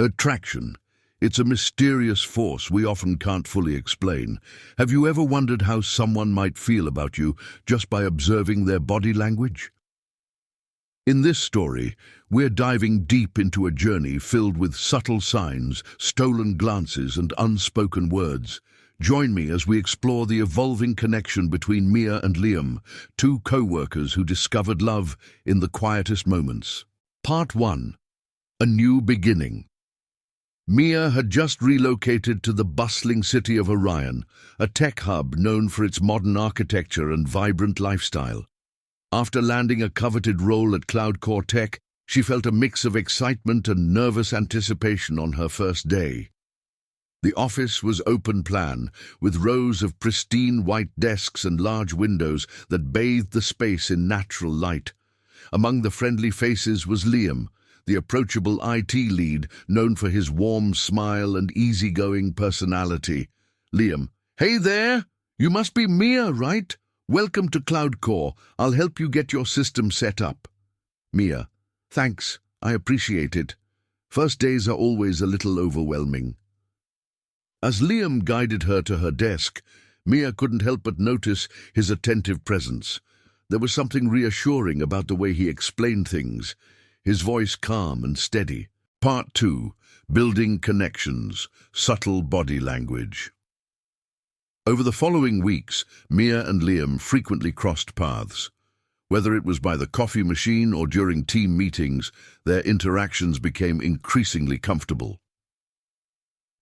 Attraction. It's a mysterious force we often can't fully explain. Have you ever wondered how someone might feel about you just by observing their body language? In this story, we're diving deep into a journey filled with subtle signs, stolen glances, and unspoken words. Join me as we explore the evolving connection between Mia and Liam, two co-workers who discovered love in the quietest moments. Part 1. A New Beginning. Mia had just relocated to the bustling city of Orion, a tech hub known for its modern architecture and vibrant lifestyle. After landing a coveted role at Cloud Core Tech, she felt a mix of excitement and nervous anticipation on her first day. The office was open plan, with rows of pristine white desks and large windows that bathed the space in natural light. Among the friendly faces was Liam, the approachable IT lead, known for his warm smile and easygoing personality. Liam: "Hey there! You must be Mia, right? Welcome to Cloud Core. I'll help you get your system set up." Mia: "Thanks, I appreciate it. First days are always a little overwhelming." As Liam guided her to her desk, Mia couldn't help but notice his attentive presence. There was something reassuring about the way he explained things, his voice calm and steady. Part 2. Building Connections. Subtle Body Language. Over the following weeks, Mia and Liam frequently crossed paths. Whether it was by the coffee machine or during team meetings, their interactions became increasingly comfortable.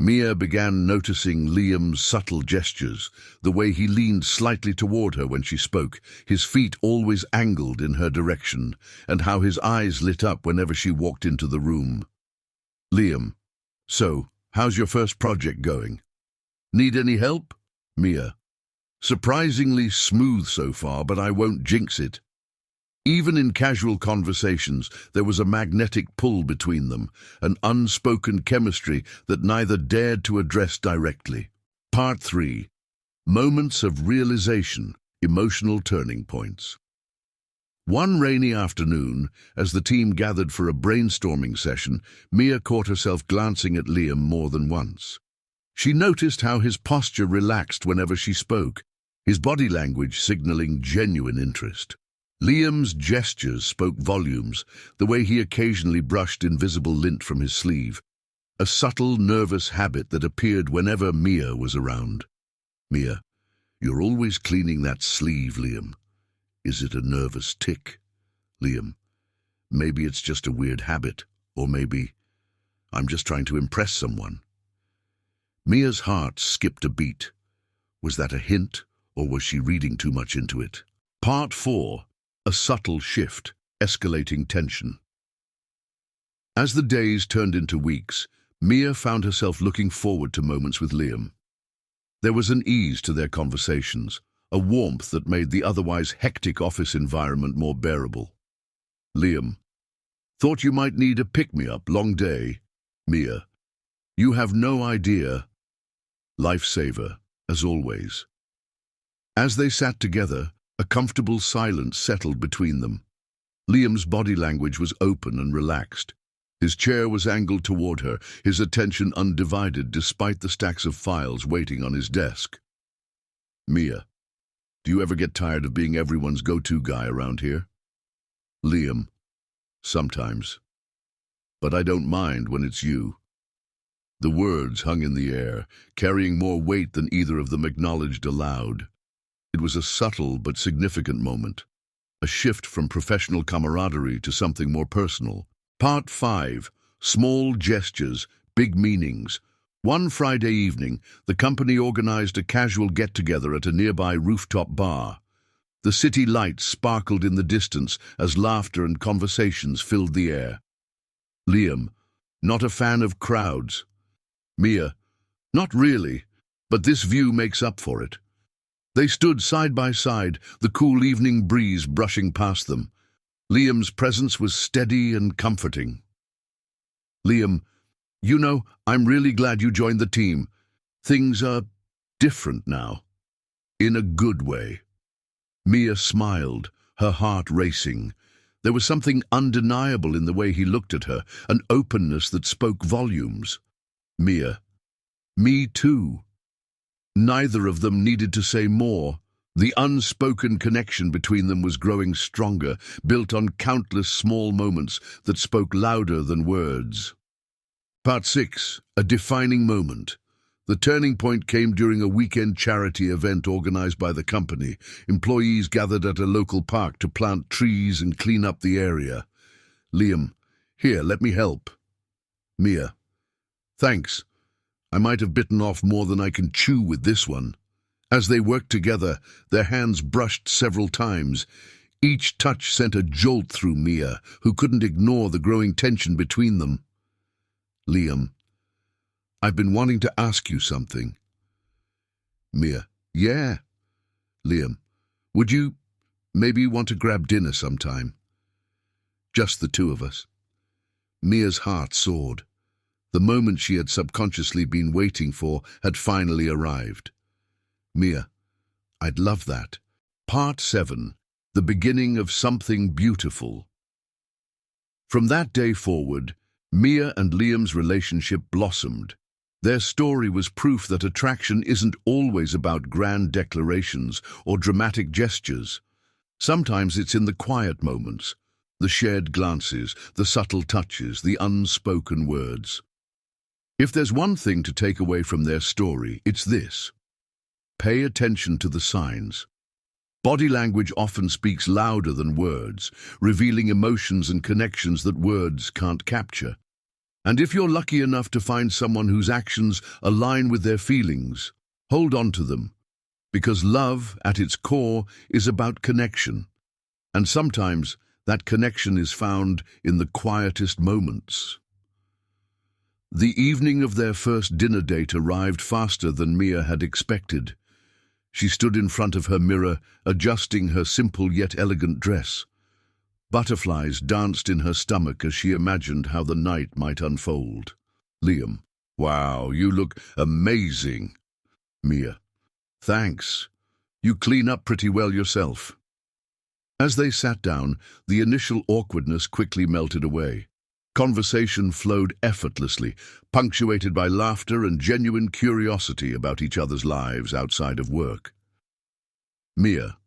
Mia began noticing Liam's subtle gestures, the way he leaned slightly toward her when she spoke, his feet always angled in her direction, and how his eyes lit up whenever she walked into the room. Liam: "So, how's your first project going? Need any help?" Mia: "Surprisingly smooth so far, but I won't jinx it." Even in casual conversations, there was a magnetic pull between them, an unspoken chemistry that neither dared to address directly. Part 3. Moments of Realization. Emotional Turning Points. One rainy afternoon, as the team gathered for a brainstorming session, Mia caught herself glancing at Liam more than once. She noticed how his posture relaxed whenever she spoke, his body language signaling genuine interest. Liam's gestures spoke volumes, the way he occasionally brushed invisible lint from his sleeve, a subtle, nervous habit that appeared whenever Mia was around. Mia: "You're always cleaning that sleeve, Liam. Is it a nervous tic?" Liam: "Maybe it's just a weird habit, or maybe I'm just trying to impress someone." Mia's heart skipped a beat. Was that a hint, or was she reading too much into it? Part 4. A Subtle Shift. Escalating Tension. As the days turned into weeks, Mia found herself looking forward to moments with Liam. There was an ease to their conversations, a warmth that made the otherwise hectic office environment more bearable. Liam: "Thought you might need a pick-me-up, long day." Mia: "You have no idea." Lifesaver, as always. As they sat together, a comfortable silence settled between them. Liam's body language was open and relaxed. His chair was angled toward her, his attention undivided despite the stacks of files waiting on his desk. Mia: "Do you ever get tired of being everyone's go-to guy around here?" Liam: "Sometimes. But I don't mind when it's you." The words hung in the air, carrying more weight than either of them acknowledged aloud. It was a subtle but significant moment, a shift from professional camaraderie to something more personal. Part 5. Small Gestures, Big Meanings. One Friday evening, the company organized a casual get-together at a nearby rooftop bar. The city lights sparkled in the distance as laughter and conversations filled the air. Liam: "Not a fan of crowds." Mia: "Not really, but this view makes up for it." They stood side by side, the cool evening breeze brushing past them. Liam's presence was steady and comforting. Liam: "You know, I'm really glad you joined the team. Things are different now. In a good way." Mia smiled, her heart racing. There was something undeniable in the way he looked at her, an openness that spoke volumes. Mia. Me too. Neither of them needed to say more. The unspoken connection between them was growing stronger, built on countless small moments that spoke louder than words. Part 6. A defining moment. The turning point came during a weekend charity event organized by the company. Employees gathered at a local park to plant trees and clean up the area. Liam. Here, let me help. Mia. Thanks. I might have bitten off more than I can chew with this one. As they worked together, their hands brushed several times. Each touch sent a jolt through Mia, who couldn't ignore the growing tension between them. Liam. I've been wanting to ask you something. Mia. Yeah. Liam. Would you maybe want to grab dinner sometime? Just the two of us. Mia's heart soared. The moment she had subconsciously been waiting for had finally arrived. Mia. I'd love that. Part 7. The beginning of something beautiful. From that day forward, Mia and Liam's relationship blossomed. Their story was proof that attraction isn't always about grand declarations or dramatic gestures. Sometimes it's in the quiet moments, the shared glances, the subtle touches, the unspoken words. If there's one thing to take away from their story, it's this. Pay attention to the signs. Body language often speaks louder than words, revealing emotions and connections that words can't capture. And if you're lucky enough to find someone whose actions align with their feelings, hold on to them, because love, at its core, is about connection. And sometimes that connection is found in the quietest moments. The evening of their first dinner date arrived faster than Mia had expected. She stood in front of her mirror, adjusting her simple yet elegant dress. Butterflies danced in her stomach as she imagined how the night might unfold. Liam. Wow, you look amazing. Mia. Thanks. You clean up pretty well yourself. As they sat down, the initial awkwardness quickly melted away. Conversation flowed effortlessly, punctuated by laughter and genuine curiosity about each other's lives outside of work. Mia.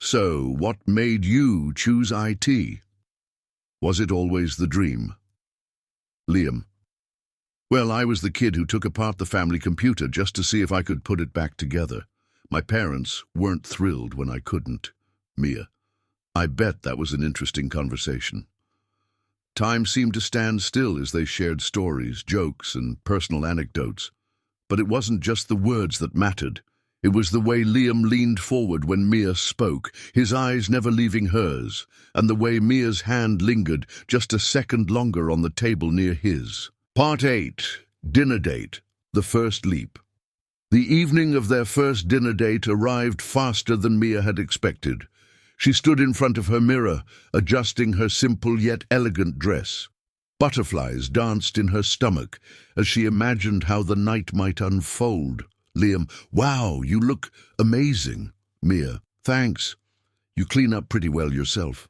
So, what made you choose IT? Was it always the dream? Liam. Well, I was the kid who took apart the family computer just to see if I could put it back together. My parents weren't thrilled when I couldn't. Mia. I bet that was an interesting conversation. Time seemed to stand still as they shared stories, jokes, and personal anecdotes. But it wasn't just the words that mattered. It was the way Liam leaned forward when Mia spoke, his eyes never leaving hers, and the way Mia's hand lingered just a second longer on the table near his. Part 8. Dinner Date. The First Leap. The evening of their first dinner date arrived faster than Mia had expected. She stood in front of her mirror, adjusting her simple yet elegant dress. Butterflies danced in her stomach as she imagined how the night might unfold. Liam. Wow, you look amazing. Mia. Thanks. You clean up pretty well yourself.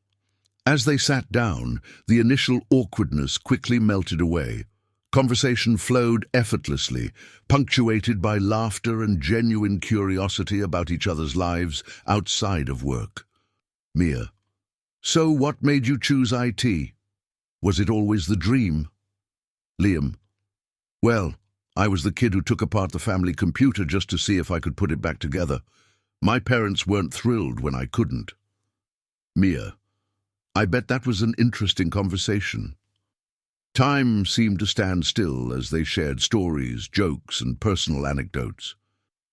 As they sat down, the initial awkwardness quickly melted away. Conversation flowed effortlessly, punctuated by laughter and genuine curiosity about each other's lives outside of work. Mia. So what made you choose IT? Was it always the dream? Liam. Well, I was the kid who took apart the family computer just to see if I could put it back together. My parents weren't thrilled when I couldn't. Mia. I bet that was an interesting conversation. Time seemed to stand still as they shared stories, jokes, and personal anecdotes.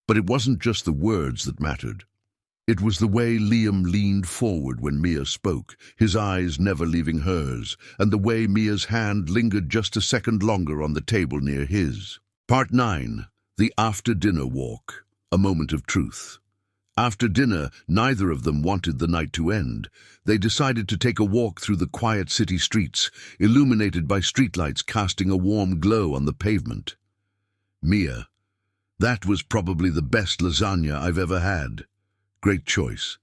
But it wasn't just the words that mattered. It was the way Liam leaned forward when Mia spoke, his eyes never leaving hers, and the way Mia's hand lingered just a second longer on the table near his. Part 9. The After-Dinner Walk. A Moment of Truth. After dinner, neither of them wanted the night to end. They decided to take a walk through the quiet city streets, illuminated by streetlights casting a warm glow on the pavement. Mia. That was probably the best lasagna I've ever had. Great choice.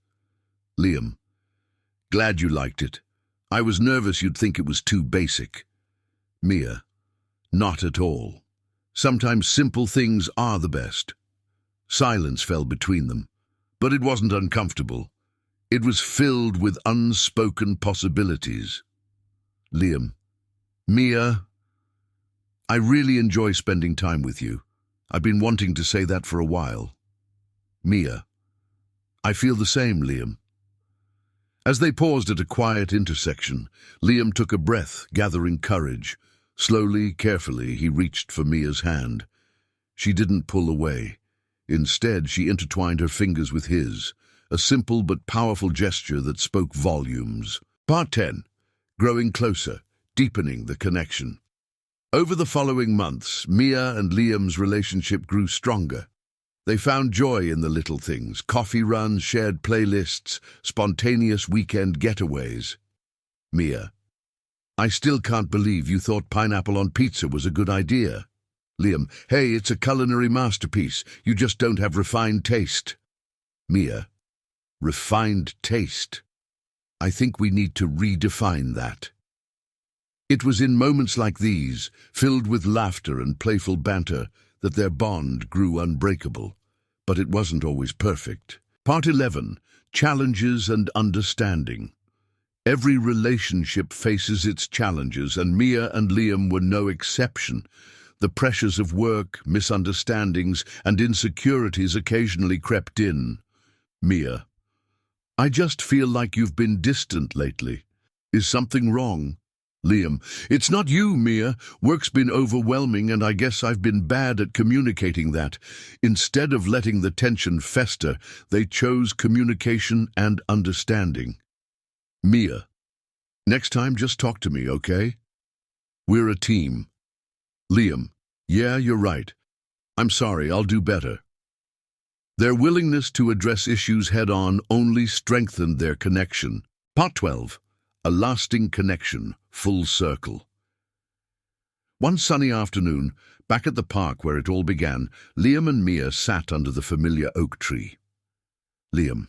Liam. Glad you liked it. I was nervous you'd think it was too basic. Mia, not at all. Sometimes simple things are the best. Silence fell between them, but it wasn't uncomfortable. It was filled with unspoken possibilities. Liam, Mia, I really enjoy spending time with you. I've been wanting to say that for a while. Mia, I feel the same, Liam. As they paused at a quiet intersection, Liam took a breath, gathering courage. Slowly, carefully, he reached for Mia's hand. She didn't pull away. Instead, she intertwined her fingers with his, a simple but powerful gesture that spoke volumes. Part 10. Growing closer, deepening the connection. Over the following months, Mia and Liam's relationship grew stronger. They found joy in the little things: coffee runs, shared playlists, spontaneous weekend getaways. Mia, I still can't believe you thought pineapple on pizza was a good idea. Liam, hey, it's a culinary masterpiece. You just don't have refined taste. Mia, refined taste. I think we need to redefine that. It was in moments like these, filled with laughter and playful banter, that their bond grew unbreakable. But it wasn't always perfect. Part 11. Challenges and Understanding. Every relationship faces its challenges, and Mia and Liam were no exception. The pressures of work, misunderstandings, and insecurities occasionally crept in. Mia, I just feel like you've been distant lately. Is something wrong? Liam, it's not you, Mia. Work's been overwhelming, and I guess I've been bad at communicating that. Instead of letting the tension fester, they chose communication and understanding. Mia, next time just talk to me, okay? We're a team. Liam, yeah, you're right. I'm sorry, I'll do better. Their willingness to address issues head-on only strengthened their connection. Part 12. A lasting connection, full circle. One sunny afternoon, back at the park where it all began, Liam and Mia sat under the familiar oak tree. Liam,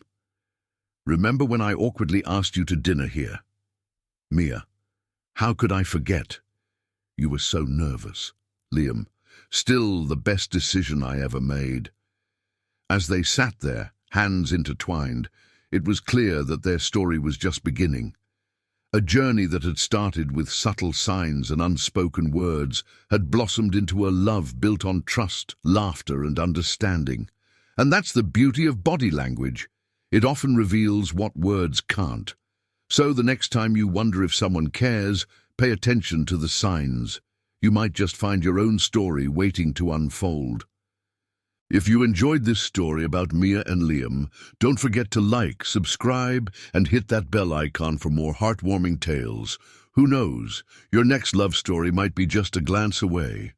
remember when I awkwardly asked you to dinner here? Mia, how could I forget? You were so nervous. Liam, still the best decision I ever made. As they sat there, hands intertwined, it was clear that their story was just beginning. A journey that had started with subtle signs and unspoken words had blossomed into a love built on trust, laughter, and understanding. And that's the beauty of body language. It often reveals what words can't. So the next time you wonder if someone cares, pay attention to the signs. You might just find your own story waiting to unfold. If you enjoyed this story about Mia and Liam, don't forget to like, subscribe, and hit that bell icon for more heartwarming tales. Who knows, your next love story might be just a glance away.